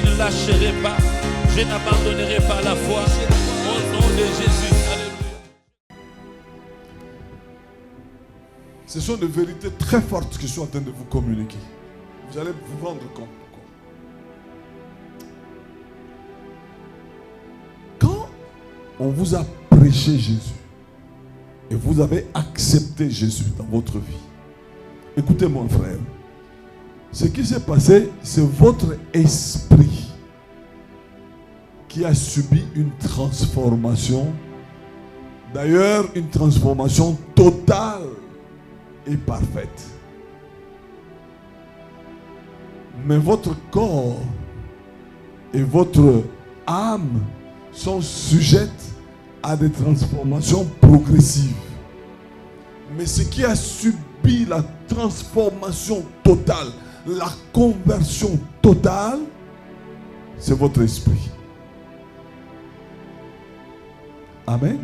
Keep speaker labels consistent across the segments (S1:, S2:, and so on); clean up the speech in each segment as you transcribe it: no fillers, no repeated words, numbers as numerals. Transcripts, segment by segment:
S1: ne lâcherai pas. Je n'abandonnerai pas la foi. Au nom de Jésus. Alléluia.
S2: Ce sont des vérités très fortes que je suis en train de vous communiquer. Vous allez vous rendre compte. Quand on vous a prêché Jésus et vous avez accepté Jésus dans votre vie, écoutez mon frère, ce qui s'est passé, c'est votre esprit qui a subi une transformation. D'ailleurs, une transformation totale et parfaite. Mais votre corps et votre âme sont sujettes à des transformations progressives. Mais ce qui a subi la transformation totale, la conversion totale, c'est votre esprit. Amen.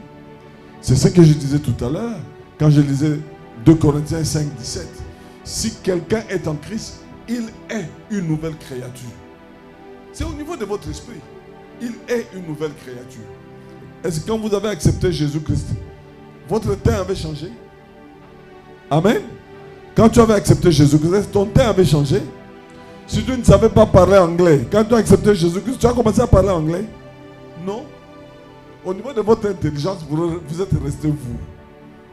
S2: C'est ce que je disais tout à l'heure quand je lisais 2 Corinthiens 5, 17. Si quelqu'un est en Christ, il est une nouvelle créature. C'est au niveau de votre esprit. Il est une nouvelle créature. Est-ce que quand vous avez accepté Jésus-Christ, votre teint avait changé? Amen. Quand tu avais accepté Jésus-Christ, ton teint avait changé. Si tu ne savais pas parler anglais, quand tu as accepté Jésus-Christ, tu as commencé à parler anglais? Non. Au niveau de votre intelligence, vous êtes resté vous.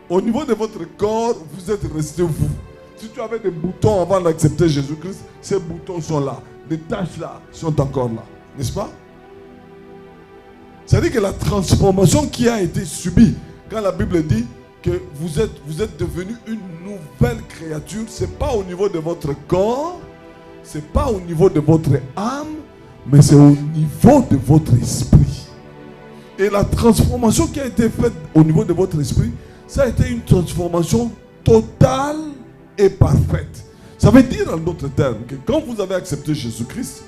S2: Au niveau de votre corps, vous êtes resté vous. Si tu avais des boutons avant d'accepter Jésus-Christ, ces boutons sont là. Les taches là sont encore là. N'est-ce pas? C'est-à-dire que la transformation qui a été subie, quand la Bible dit que vous êtes devenu une nouvelle créature, ce n'est pas au niveau de votre corps, ce n'est pas au niveau de votre âme, mais c'est au niveau de votre esprit. Et la transformation qui a été faite au niveau de votre esprit, ça a été une transformation totale et parfaite. Ça veut dire en d'autres termes que quand vous avez accepté Jésus-Christ,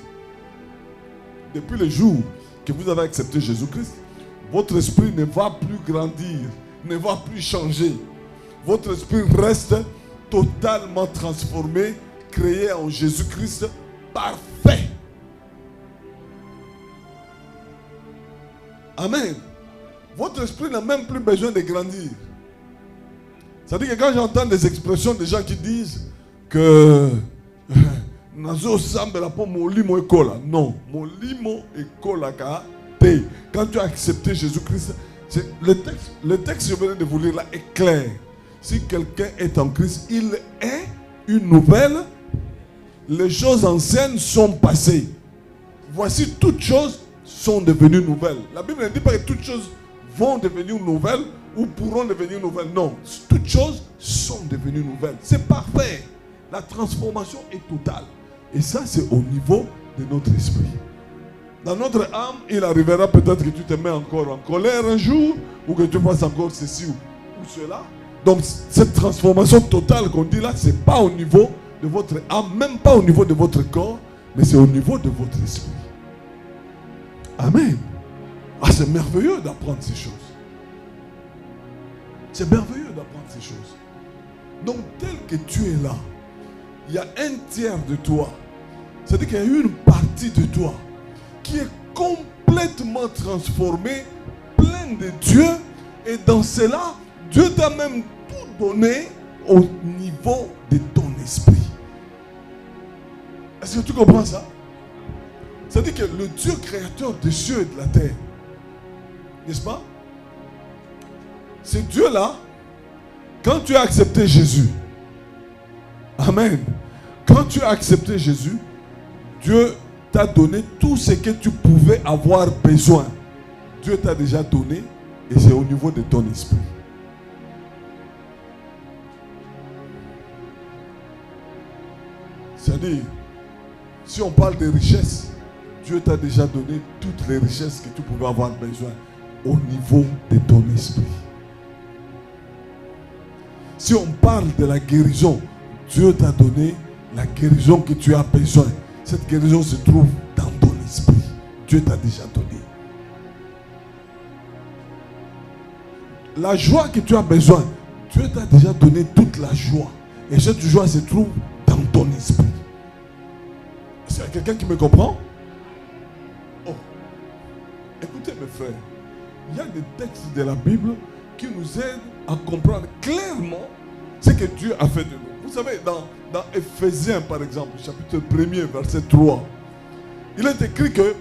S2: depuis le jour que vous avez accepté Jésus-Christ, votre esprit ne va plus grandir, ne va plus changer. Votre esprit reste totalement transformé, créé en Jésus-Christ parfait. Amen. Votre esprit n'a même plus besoin de grandir. C'est-à-dire que quand j'entends des expressions de gens qui disent que Nazo semble la peau mon limo et cola. Non, mon limo et cola. Quand tu as accepté Jésus-Christ, le texte que je venais de vous lire là est clair. Si quelqu'un est en Christ, il est une nouvelle. Les choses anciennes sont passées. Voici, toutes choses sont devenues nouvelles. La Bible ne dit pas que toutes choses vont devenir nouvelles ou pourront devenir nouvelles. Non, toutes choses sont devenues nouvelles. C'est parfait. La transformation est totale. Et ça, c'est au niveau de notre esprit. Dans notre âme, il arrivera peut-être que tu te mets encore en colère un jour, ou que tu fasses encore ceci ou cela. Donc, cette transformation totale qu'on dit là, ce n'est pas au niveau de votre âme, même pas au niveau de votre corps, mais c'est au niveau de votre esprit. Amen. Ah, c'est merveilleux d'apprendre ces choses. C'est merveilleux d'apprendre ces choses. Donc, tel que tu es là, il y a un tiers de toi. C'est-à-dire qu'il y a une partie de toi qui est complètement transformée, pleine de Dieu. Et dans cela, Dieu t'a même tout donné au niveau de ton esprit. Est-ce que tu comprends ça? C'est-à-dire que le Dieu créateur des cieux et de la terre, n'est-ce pas? Ce Dieu-là, quand tu as accepté Jésus, amen, quand tu as accepté Jésus, Dieu t'a donné tout ce que tu pouvais avoir besoin. Dieu t'a déjà donné et c'est au niveau de ton esprit. C'est-à-dire, si on parle de richesses, Dieu t'a déjà donné toutes les richesses que tu pouvais avoir besoin au niveau de ton esprit. Si on parle de la guérison, Dieu t'a donné la guérison que tu as besoin. Cette guérison se trouve dans ton esprit. Dieu t'a déjà donné. La joie que tu as besoin, Dieu t'a déjà donné toute la joie. Et cette joie se trouve dans ton esprit. Est-ce qu'il y a quelqu'un qui me comprend? frères, il y a des textes de la Bible qui nous aident à comprendre clairement ce que Dieu a fait de nous. Vous savez, dans Éphésiens, par exemple, chapitre 1er, verset 3, il est écrit que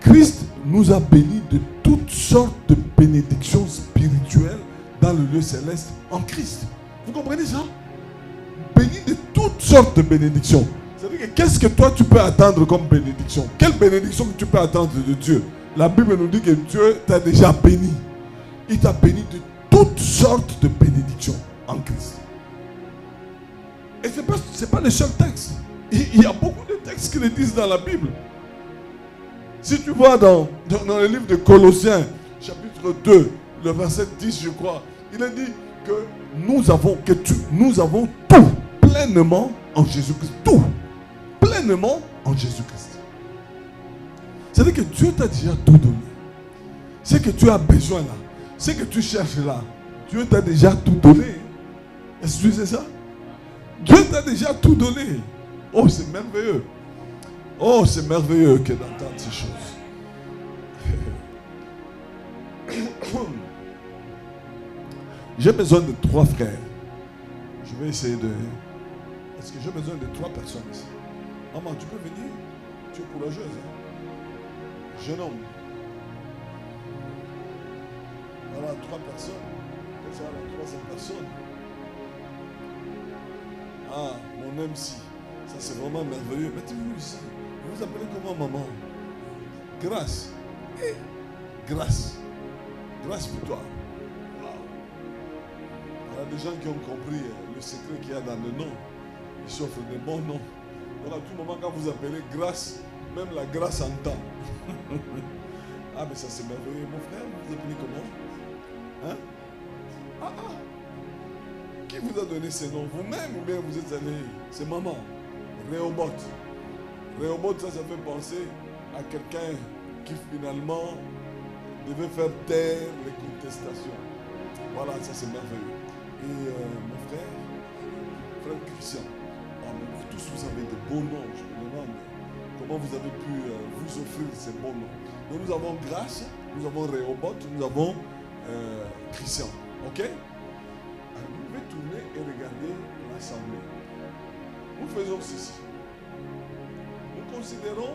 S2: Christ nous a bénis de toutes sortes de bénédictions spirituelles dans le lieu céleste en Christ. Vous comprenez ça? Béni de toutes sortes de bénédictions. C'est-à-dire que qu'est-ce que toi tu peux attendre comme bénédiction? Quelle bénédiction que tu peux attendre de Dieu? La Bible nous dit que Dieu t'a déjà béni. Il t'a béni de toutes sortes de bénédictions en Christ. Et ce n'est pas le seul texte. Il y a beaucoup de textes qui le disent dans la Bible. Si tu vois dans le livre de Colossiens, chapitre 2, le verset 10, je crois, il est dit que nous avons tout pleinement en Jésus-Christ. Tout pleinement en Jésus-Christ. C'est-à-dire que Dieu t'a déjà tout donné. Ce que tu as besoin là, ce que tu cherches là, Dieu t'a déjà tout donné. Est-ce que tu sais ça? Dieu t'a déjà tout donné. Oh, c'est merveilleux. Oh, c'est merveilleux que d'entendre ces choses. J'ai besoin de 3 frères. Je vais essayer de... Est-ce que j'ai besoin de 3 personnes ici? Maman, tu peux venir? Tu es courageuse. Hein? Jeune homme. Voilà, 3 personnes. Quelle sera la 3e personne? Ah, mon MC. Ça, c'est vraiment merveilleux. Mettez-vous ici. Vous vous appelez comment, maman? Grâce. Grâce. Grâce pour toi. Wow. Il y a des gens qui ont compris le secret qu'il y a dans le nom. Ils s'offrent des bons noms. Voilà, à tout moment, quand vous appelez grâce, même la grâce entend. Ah, mais ça, c'est merveilleux. Mon frère, vous vous appelez comment? Hein? Ah. Qui vous a donné ces noms? Vous-même ou bien vous êtes allé? C'est maman. Rehoboth. Rehoboth, ça fait penser à quelqu'un qui finalement devait faire taire les contestations. Voilà, ça c'est merveilleux. Et mon frère Christian, vous tous vous avez de beaux noms. Je me demande comment vous avez pu vous offrir ces beaux noms. Donc nous avons Grâce, nous avons Rehoboth, nous avons Christian. Ok? Alors, vous pouvez tourner et regarder l'assemblée. Nous faisons ceci. Nous considérons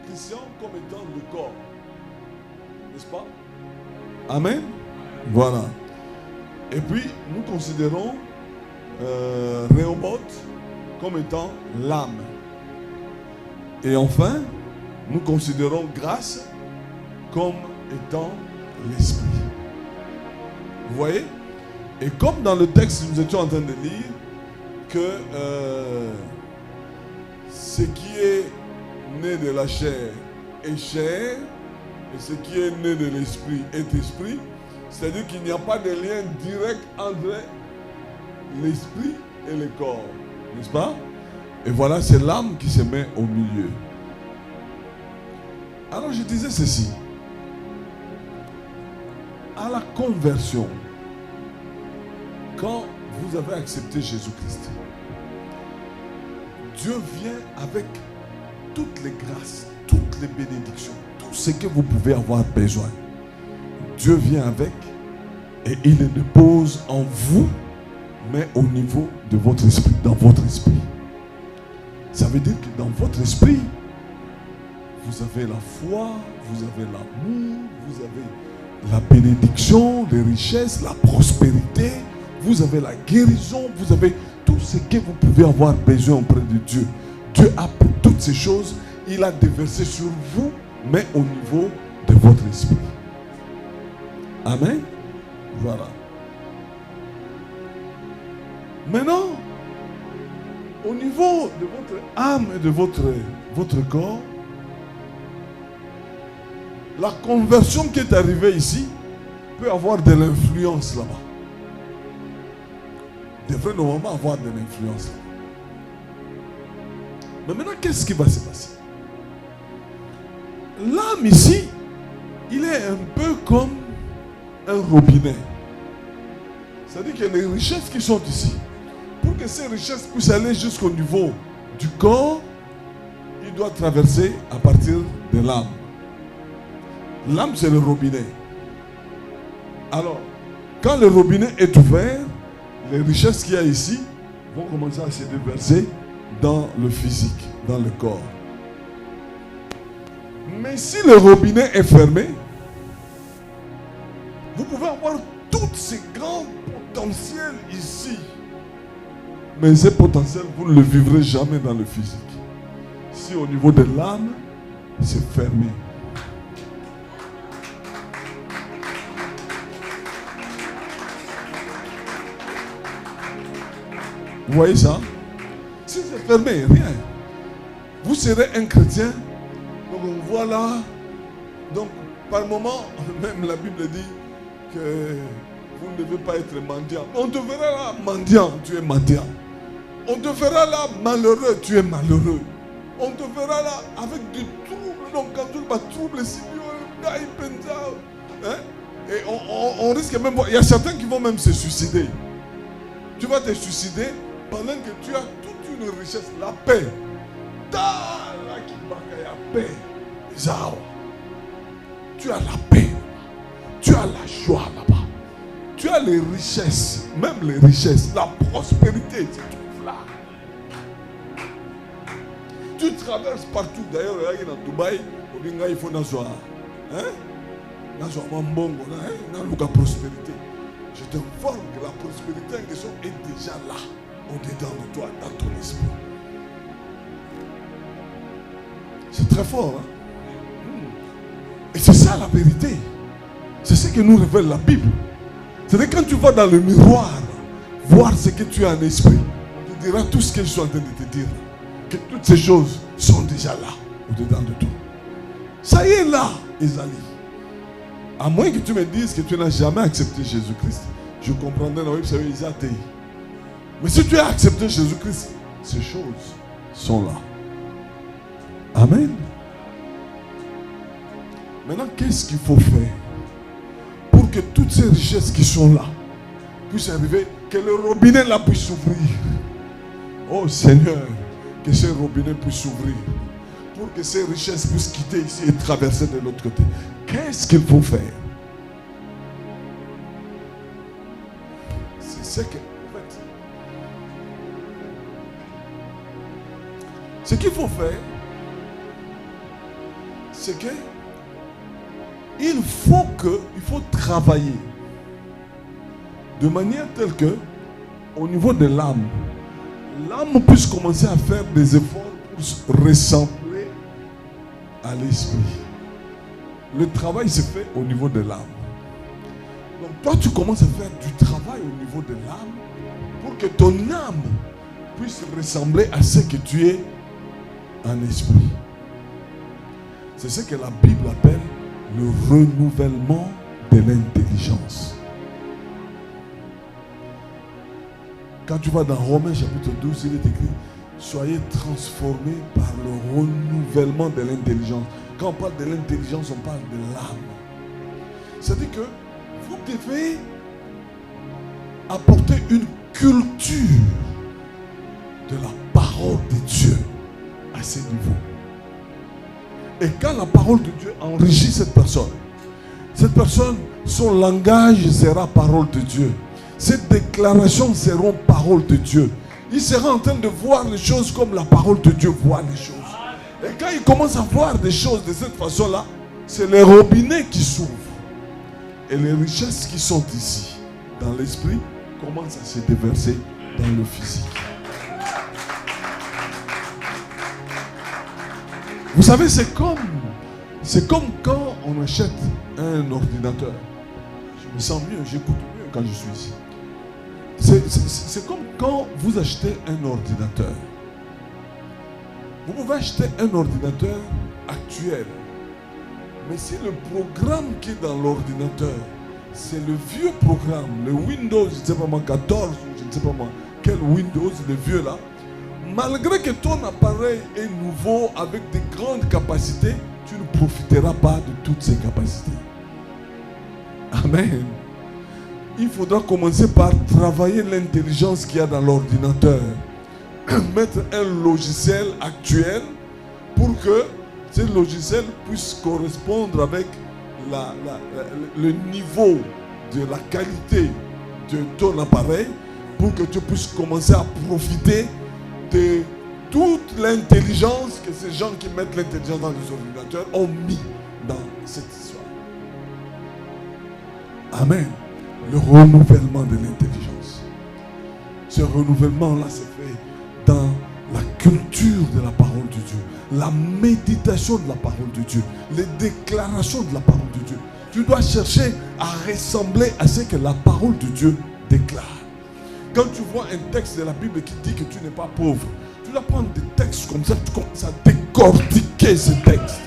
S2: Christian comme étant le corps. N'est-ce pas? Amen. Voilà. Et puis, nous considérons Rehoboth comme étant l'âme. Et enfin, nous considérons Grâce comme étant l'esprit. Vous voyez? Et comme dans le texte que nous étions en train de lire, que ce qui est né de la chair est chair, et ce qui est né de l'esprit est esprit. C'est-à-dire qu'il n'y a pas de lien direct entre l'esprit et le corps. N'est-ce pas? Et voilà, c'est l'âme qui se met au milieu. Alors je disais ceci. À la conversion, quand vous avez accepté Jésus-Christ, Dieu vient avec toutes les grâces, toutes les bénédictions, tout ce que vous pouvez avoir besoin. Dieu vient avec et il le dépose en vous, mais au niveau de votre esprit, dans votre esprit. Ça veut dire que dans votre esprit, vous avez la foi, vous avez l'amour, vous avez la bénédiction, les richesses, la prospérité, vous avez la guérison, vous avez tout ce que vous pouvez avoir besoin auprès de Dieu. Dieu a pris toutes ces choses, il a déversé sur vous, mais au niveau de votre esprit. Amen. Voilà. Maintenant, au niveau de votre âme et de votre corps, la conversion qui est arrivée ici peut avoir de l'influence là-bas. Devrait normalement avoir de l'influence là-bas. Mais maintenant, qu'est-ce qui va se passer? L'âme ici, il est un peu comme un robinet. C'est-à-dire que les richesses qui sont ici, pour que ces richesses puissent aller jusqu'au niveau du corps, il doit traverser à partir de l'âme. L'âme, c'est le robinet. Alors, quand le robinet est ouvert, les richesses qu'il y a ici vont commencer à se déverser dans le physique, dans le corps. Mais si le robinet est fermé, vous pouvez avoir tous ces grands potentiels ici. Mais ces potentiels, vous ne le vivrez jamais dans le physique. Si au niveau de l'âme, c'est fermé. Vous voyez ça? Si c'est fermé, rien. Vous serez un chrétien. Donc voilà. Donc par moment, même la Bible dit que vous ne devez pas être mendiant. On te verra là mendiant, tu es mendiant. On te verra là malheureux, tu es malheureux. On te verra là avec du trouble. Donc quand tu vas trouble, et on risque même. Il y a certains qui vont même se suicider. Tu vas te suicider pendant que tu as toute une richesse, la paix. Tu as la paix. Tu as la joie là-bas. Tu as les richesses, même les richesses, la prospérité, tu trouves là. Tu traverses partout. D'ailleurs, dans Dubaï, il faut n'avoir. La prospérité. Je t'informe que la prospérité en question est déjà là, au-dedans de toi, dans ton esprit. C'est très fort. Hein? Et c'est ça la vérité. C'est ce que nous révèle la Bible. C'est-à-dire quand tu vas dans le miroir, voir ce que tu as en esprit, on te dira tout ce que je suis en train de te dire. Que toutes ces choses sont déjà là, au-dedans de toi. Ça y est là, Isalie. À moins que tu me dises que tu n'as jamais accepté Jésus-Christ, je comprendrai, oui, ça veut dire athée. Mais si tu as accepté Jésus-Christ, ces choses sont là. Amen. Maintenant, qu'est-ce qu'il faut faire pour que toutes ces richesses qui sont là puissent arriver, que le robinet là puisse s'ouvrir? Oh Seigneur, que ce robinet puisse s'ouvrir pour que ces richesses puissent quitter ici et traverser de l'autre côté. Qu'est-ce qu'il faut faire? C'est ce que, en fait, ce qu'il faut faire, c'est que il faut travailler de manière telle que, au niveau de l'âme puisse commencer à faire des efforts pour se ressembler à l'esprit. Le travail se fait au niveau de l'âme. Donc toi, tu commences à faire du travail au niveau de l'âme pour que ton âme puisse ressembler à ce que tu es en esprit. C'est ce que la Bible appelle le renouvellement de l'intelligence. Quand tu vas dans Romains chapitre 12, il est écrit: soyez transformés par le renouvellement de l'intelligence. Quand on parle de l'intelligence, on parle de l'âme. C'est-à-dire que vous devez apporter une culture de la parole de Dieu à ce niveau. Et quand la parole de Dieu enrichit cette personne, son langage sera parole de Dieu. Ses déclarations seront parole de Dieu. Il sera en train de voir les choses comme la parole de Dieu voit les choses. Et quand il commence à voir des choses de cette façon-là, c'est les robinets qui s'ouvrent. Et les richesses qui sont ici, dans l'esprit, commencent à se déverser dans le physique. Vous savez, c'est comme quand on achète un ordinateur. Je me sens mieux, j'écoute mieux quand je suis ici. C'est comme quand vous achetez un ordinateur. Vous pouvez acheter un ordinateur actuel. Mais si le programme qui est dans l'ordinateur, c'est le vieux programme, le Windows, je ne sais pas moi, 14, ou je ne sais pas moi, quel Windows, le vieux là, malgré que ton appareil est nouveau avec de grandes capacités, tu ne profiteras pas de toutes ces capacités. Amen. Il faudra commencer par travailler l'intelligence qu'il y a dans l'ordinateur. Mettre un logiciel actuel pour que ce logiciel puisse correspondre avec le niveau de la qualité de ton appareil pour que tu puisses commencer à profiter de toute l'intelligence que ces gens qui mettent l'intelligence dans les ordinateurs ont mis dans cette histoire. Amen. Le renouvellement de l'intelligence. Ce renouvellement-là se fait dans la culture de la parole de Dieu, la méditation de la parole de Dieu, les déclarations de la parole de Dieu. Tu dois chercher à ressembler à ce que la parole de Dieu déclare. Quand tu vois un texte de la Bible qui dit que tu n'es pas pauvre, tu dois prendre des textes comme ça, tu commences à décortiquer ce texte.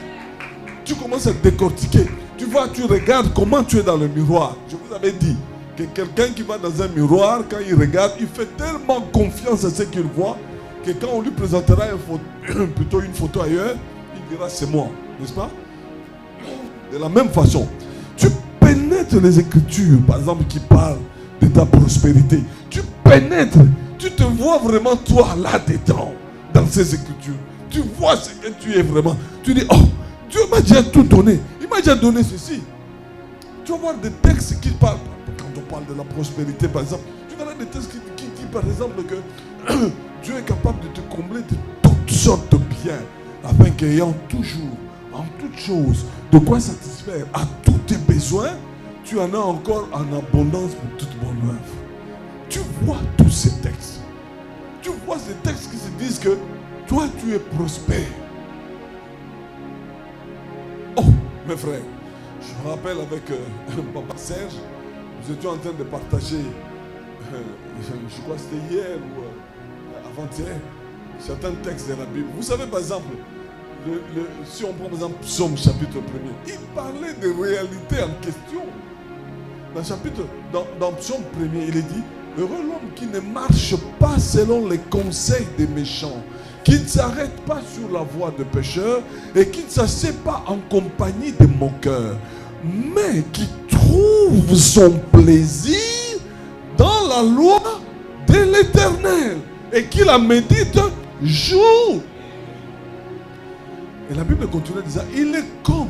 S2: Tu commences à décortiquer. Tu vois, tu regardes comment tu es dans le miroir. Je vous avais dit que quelqu'un qui va dans un miroir, quand il regarde, il fait tellement confiance à ce qu'il voit que quand on lui présentera plutôt une photo ailleurs, il dira c'est moi, n'est-ce pas? De la même façon, tu pénètres les Écritures, par exemple, qui parlent de ta prospérité. Tu pénètres, tu te vois vraiment toi là-dedans, dans ces Écritures. Tu vois ce que tu es vraiment. Tu dis, oh, Dieu m'a déjà tout donné. Il m'a déjà donné ceci. Tu vas voir des textes qui parlent, quand on parle de la prospérité, par exemple, tu verras des textes qui disent, par exemple, que Dieu est capable de te combler de toutes sortes de biens, afin qu'ayant toujours, en toutes choses, de quoi satisfaire à tous tes besoins, tu en as encore en abondance pour toute bonne œuvre. Tu vois tous ces textes. Tu vois ces textes qui se disent que toi, tu es prospère. Oh, mes frères, je me rappelle avec Papa Serge, nous étions en train de partager, je crois que c'était hier ou avant-hier, certains textes de la Bible. Vous savez, par exemple, si on prend par exemple Psaume chapitre 1er, il parlait des réalités en question. Dans Psaume 1er, il est dit, heureux l'homme qui ne marche pas selon les conseils des méchants, qui ne s'arrête pas sur la voie de pécheurs et qui ne s'assied pas en compagnie des moqueurs, mais qui trouve son plaisir dans la loi de l'Éternel et qui la médite jour. Et la Bible continue en disant, il est comme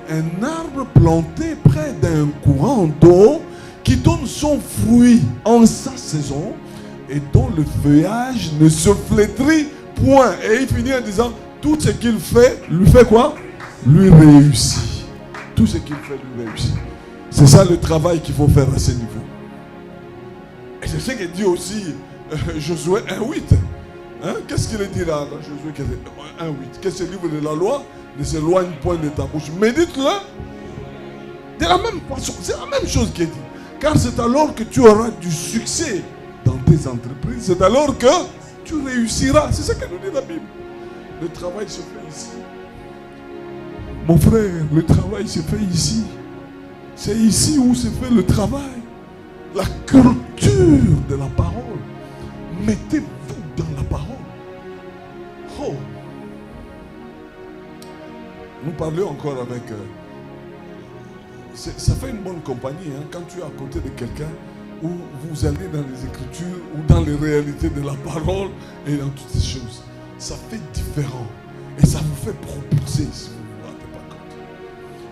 S2: un arbre planté près d'un courant d'eau qui donne son fruit en sa saison et dont le feuillage ne se flétrit point. Et il finit en disant, tout ce qu'il fait, lui fait quoi? Lui réussit. Tout ce qu'il fait, lui réussit. C'est ça le travail qu'il faut faire à ce niveau. Et c'est ce que dit aussi Josué 1.8. Hein? Qu'est-ce qu'il dit là, Josué 1.8? Que ce livre de la loi ne s'éloigne point de ta bouche. Médite-le de la même façon. C'est la même chose qui est dit. Car c'est alors que tu auras du succès dans tes entreprises. C'est alors que tu réussiras. C'est ce que nous dit la Bible. Le travail se fait ici. Mon frère, le travail se fait ici. C'est ici où se fait le travail. La culture de la parole. Mettez-vous dans la parole. Oh. Nous parlions encore avec... ça fait une bonne compagnie hein, quand tu es à côté de quelqu'un où vous allez dans les Écritures ou dans les réalités de la parole et dans toutes ces choses. Ça fait différent. Et ça vous fait propulser si vous ne vous rendez pas compte.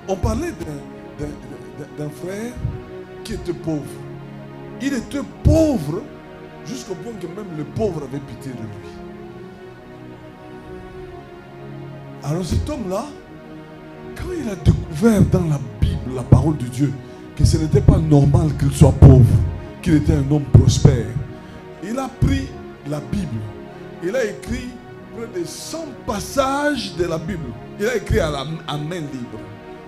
S2: On parlait d'un frère qui était pauvre. Il était pauvre jusqu'au point que même le pauvre avait pitié de lui. Alors cet homme-là, quand il a découvert dans la Bible, la parole de Dieu, que ce n'était pas normal qu'il soit pauvre, qu'il était un homme prospère, il a pris la Bible. Il a écrit près de 100 passages de la Bible. Il a écrit à main libre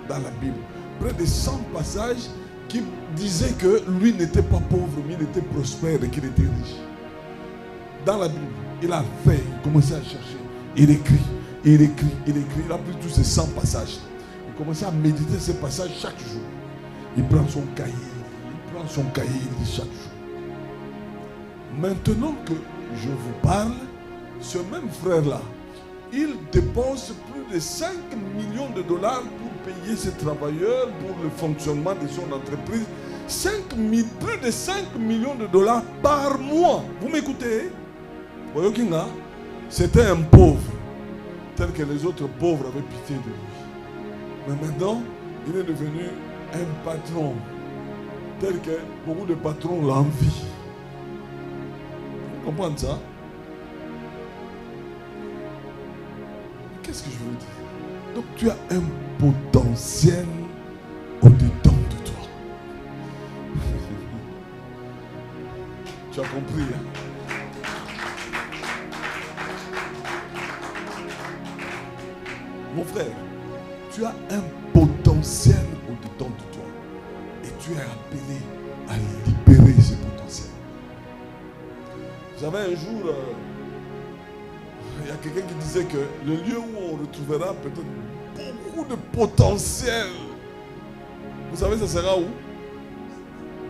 S2: dans la Bible. Près de 100 passages qui disaient que lui n'était pas pauvre, mais il était prospère et qu'il était riche. Dans la Bible, il a fait, il commençait à chercher. Il écrit, il écrit, il écrit. Il a pris tous ces 100 passages. Il commençait à méditer ces passages chaque jour. Il prend son cahier, il lit chaque jour. Maintenant que je vous parle, ce même frère-là, il dépense plus de 5 millions de dollars pour payer ses travailleurs, pour le fonctionnement de son entreprise. Plus de 5 millions de dollars par mois. Vous m'écoutez? Boyokinga, c'était un pauvre, tel que les autres pauvres avaient pitié de lui. Mais maintenant, il est devenu un patron tel que beaucoup de patrons l'envient. Vous comprenez ça? Qu'est-ce que je veux dire? Donc tu as un potentiel au-dedans de toi. Tu as compris, hein? Mon frère, tu as un potentiel au-dedans de toi. Et tu es appelé à libérer ce potentiel. J'avais un jour, il y a quelqu'un qui disait que le lieu où on retrouvera peut-être beaucoup de potentiel. Vous savez, ça sera où?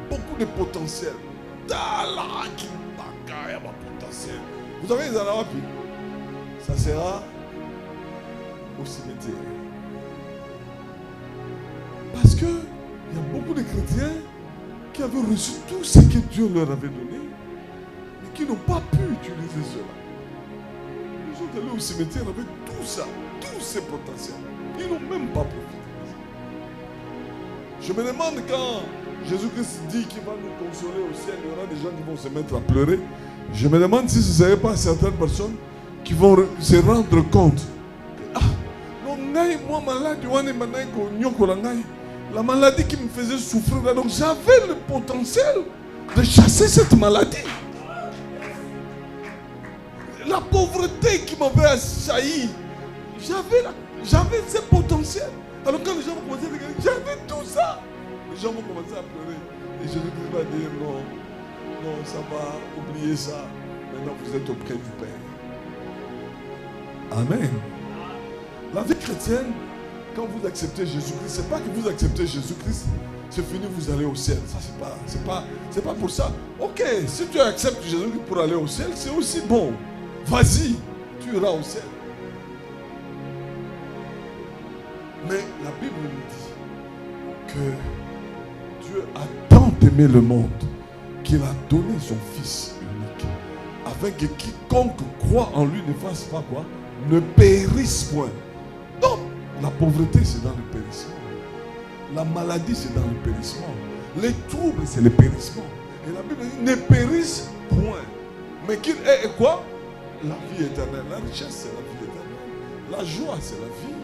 S2: Beaucoup de potentiel. Vous savez, les Arabes, ça sera au cimetière. Parce que il y a beaucoup de chrétiens qui avaient reçu tout ce que Dieu leur avait donné, mais qui n'ont pas pu utiliser cela. Ils sont allés au cimetière avec tout ça, tous ces potentiels. Ils n'ont même pas profité de ça. Je me demande quand Jésus-Christ dit qu'il va nous consoler au ciel, il y aura des gens qui vont se mettre à pleurer. Je me demande si ce ne serait pas certaines personnes qui vont se rendre compte. Ah, non, moi malade, la maladie qui me faisait souffrir, donc j'avais le potentiel de chasser cette maladie. La pauvreté qui m'avait assailli, j'avais ce potentiel. Alors quand les gens vont commencer à regarder, j'avais tout ça. Les gens vont commencer à pleurer. Et Jésus-Christ va dire non, non, ça va, oubliez ça. Maintenant vous êtes auprès du Père. Amen. La vie chrétienne, quand vous acceptez Jésus-Christ, c'est pas que vous acceptez Jésus-Christ, c'est fini, vous allez au ciel. Ça, c'est pas pour ça. Ok, si tu acceptes Jésus-Christ pour aller au ciel, c'est aussi bon. Vas-y, tu iras au ciel. Mais la Bible nous dit que Dieu a tant aimé le monde qu'il a donné son Fils unique, afin que quiconque croit en lui ne fasse pas quoi? Ne périsse point. Donc, la pauvreté, c'est dans le périssement. La maladie, c'est dans le périssement. Les troubles, c'est le périssement. Et la Bible dit, ne périsse point. Mais qu'il ait quoi? La vie éternelle. La richesse, c'est la vie éternelle. La joie, c'est la vie.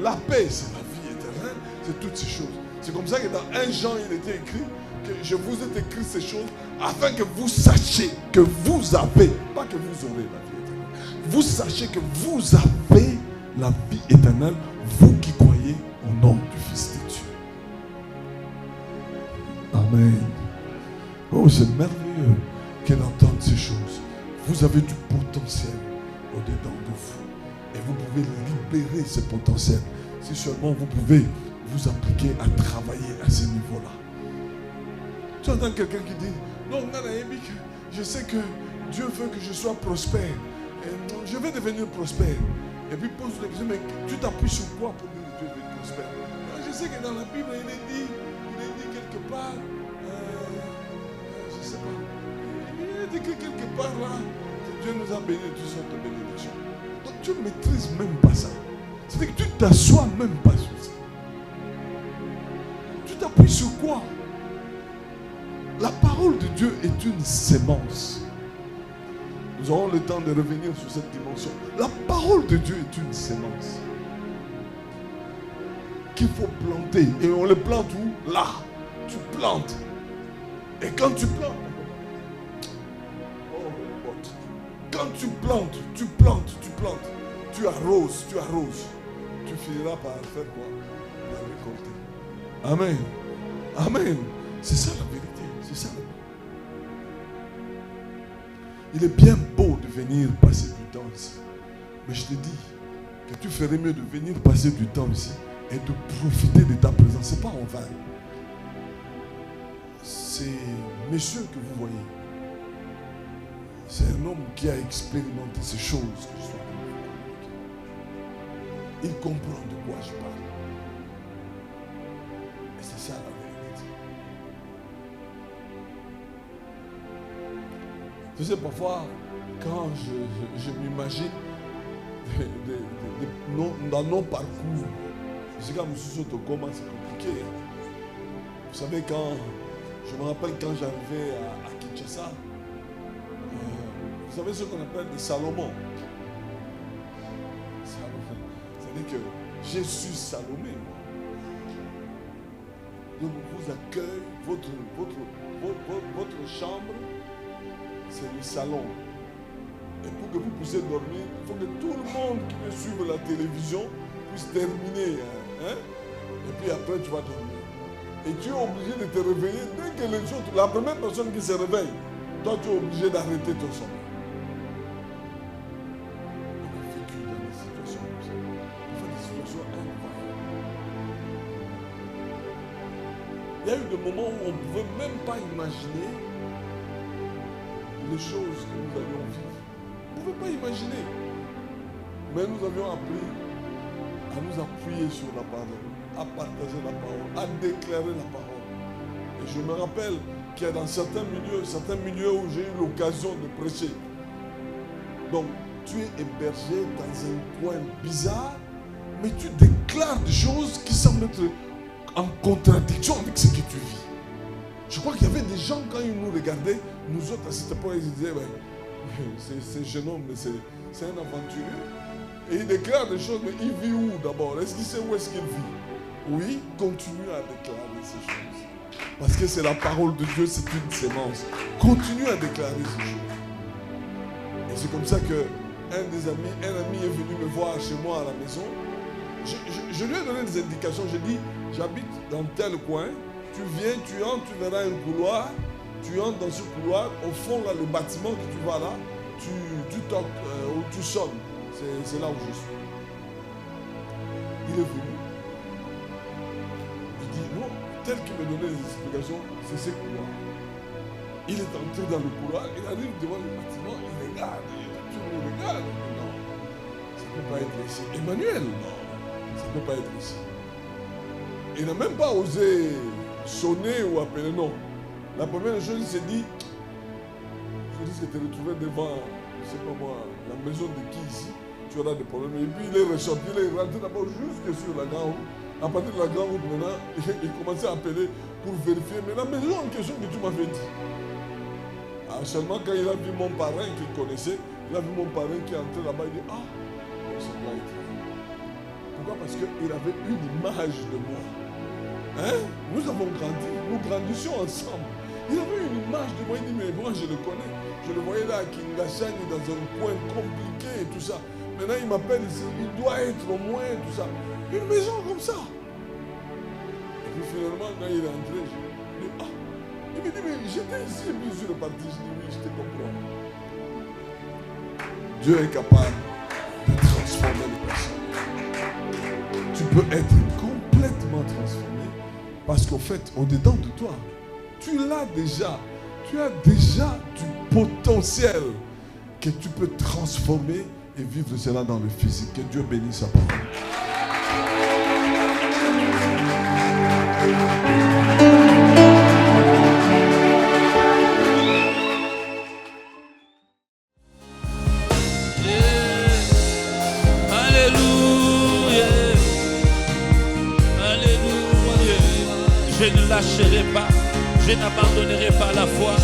S2: La paix, c'est la vie éternelle. C'est toutes ces choses. C'est comme ça que dans 1 Jean, il était écrit que je vous ai écrit ces choses afin que vous sachiez que vous avez, pas que vous aurez la vie éternelle. Vous sachez que vous avez la vie éternelle, vous qui croyez au nom du Fils de Dieu. Amen. Oh, c'est merveilleux qu'elle entende ces choses. Vous avez du potentiel au-dedans de vous. Et vous pouvez libérer ce potentiel. Si seulement vous pouvez vous appliquer à travailler à ce niveau-là. Tu entends quelqu'un qui dit, non, je sais que Dieu veut que je sois prospère. Et je vais devenir prospère. Et puis pose la question, mais tu t'appuies sur quoi pour dire que Dieu veut être prospère? Je sais que dans la Bible, il est dit quelque part, je ne sais pas, il est dit que quelque part là, que Dieu nous a bénis de toutes sortes de bénédictions. Donc tu ne maîtrises même pas ça. C'est-à-dire que tu ne t'assois même pas sur ça. Tu t'appuies sur quoi? La parole de Dieu est une sémence. Nous aurons le temps de revenir sur cette dimension. La parole de Dieu est une sémence qu'il faut planter. Et on le plante où? Là. Tu plantes. Et quand tu plantes, quand tu plantes, tu arroses. Tu finiras par faire quoi? Par récolter. Amen. Amen. C'est ça la vérité. C'est ça. Il est bien beau de venir passer du temps ici. Mais je te dis que tu ferais mieux de venir passer du temps ici et de profiter de ta présence. Ce n'est pas en vain. C'est monsieur que vous voyez. C'est un homme qui a expérimenté ces choses que je suis en train de vous communiquer. Il comprend de quoi je parle. Et c'est ça la vérité. Tu sais, parfois, quand je m'imagine dans nos parcours, C'est comme si c'est compliqué. Vous savez, je me rappelle quand j'arrivais à Kinshasa, vous savez ce qu'on appelle des Salomon. C'est-à-dire que je suis Salomé. Donc on vous accueille, votre chambre, c'est le salon. Et pour que vous puissiez dormir, il faut que tout le monde qui veut suivre la télévision puisse terminer. Hein? Et puis après, tu vas dormir. Et tu es obligé de te réveiller dès que les autres, la première personne qui se réveille, toi tu es obligé d'arrêter ton sommeil. On a vécu dans des situations comme ça. Enfin, des situations incroyables. Il y a eu des moments où on ne pouvait même pas imaginer les choses que nous allions vivre. On ne pouvait pas imaginer. Mais nous avions appris à nous appuyer sur la parole, à partager la parole, à déclarer la parole. Et je me rappelle qu'il y a dans certains milieux où j'ai eu l'occasion de prêcher. Donc, tu es hébergé dans un coin bizarre, mais tu déclares des choses qui semblent être en contradiction avec ce que tu vis. Je crois qu'il y avait des gens, quand ils nous regardaient, nous autres à cette époque, ils disaient, c'est jeune homme, c'est un aventurier. Et il déclare des choses, mais il vit où d'abord? Est-ce qu'il sait où est-ce qu'il vit? Oui, continue à déclarer ces choses. Parce que c'est la parole de Dieu, c'est une sémence. Continue à déclarer ces choses. Et c'est comme ça qu'un ami est venu me voir chez moi à la maison. Je lui ai donné des indications. J'ai dit, j'habite dans tel coin. Tu viens, tu entres, tu verras un couloir. Tu entres dans ce couloir. Au fond, là, le bâtiment que tu vois là, tu toques ou tu sonnes. C'est là où je suis. Il est venu. Il dit, non, tel qu'il me donnait les explications, c'est ce couloir. Il est entré dans le couloir, il arrive devant le bâtiment, il regarde, tout le monde regarde. Non, ça ne peut pas être ici. Emmanuel, non, ça ne peut pas être ici. Il n'a même pas osé sonner ou appeler, non. La première chose, il s'est dit, je risque de te retrouver devant, je ne sais pas moi, la maison de qui ici, tu auras des problèmes. Et puis il est ressorti, il est rentré d'abord jusque sur la grande route. À partir de la grande route maintenant, il commençait à appeler pour vérifier. Mais la maison en question que tu m'avais dit. Ah, seulement quand il a vu mon parrain qu'il connaissait, il a vu mon parrain qui est entré là-bas, il dit, ah, ça doit être. Pourquoi? Parce qu'il avait une image de moi. Hein? Nous avons grandi, nous grandissions ensemble. Il avait une image de moi, il dit, mais moi je le connais. Je le voyais là à Kingasani dans un coin compliqué et tout ça. Maintenant il m'appelle, il doit être au moins tout ça. Une maison comme ça. Et puis finalement, quand il est entré, je lui ai dit, ah. Il me dit, mais j'étais ici et puis je suis reparti. Je dis, oui, je te comprends. Dieu est capable de transformer les personnes. Tu peux être complètement transformé parce qu'au fait, au-dedans de toi, tu l'as déjà. Tu as déjà du potentiel que tu peux transformer et vivre cela dans le physique. Que Dieu bénisse sa parole.
S1: Alléluia. Alléluia. Je ne lâcherai pas. Je n'abandonnerai pas la foi.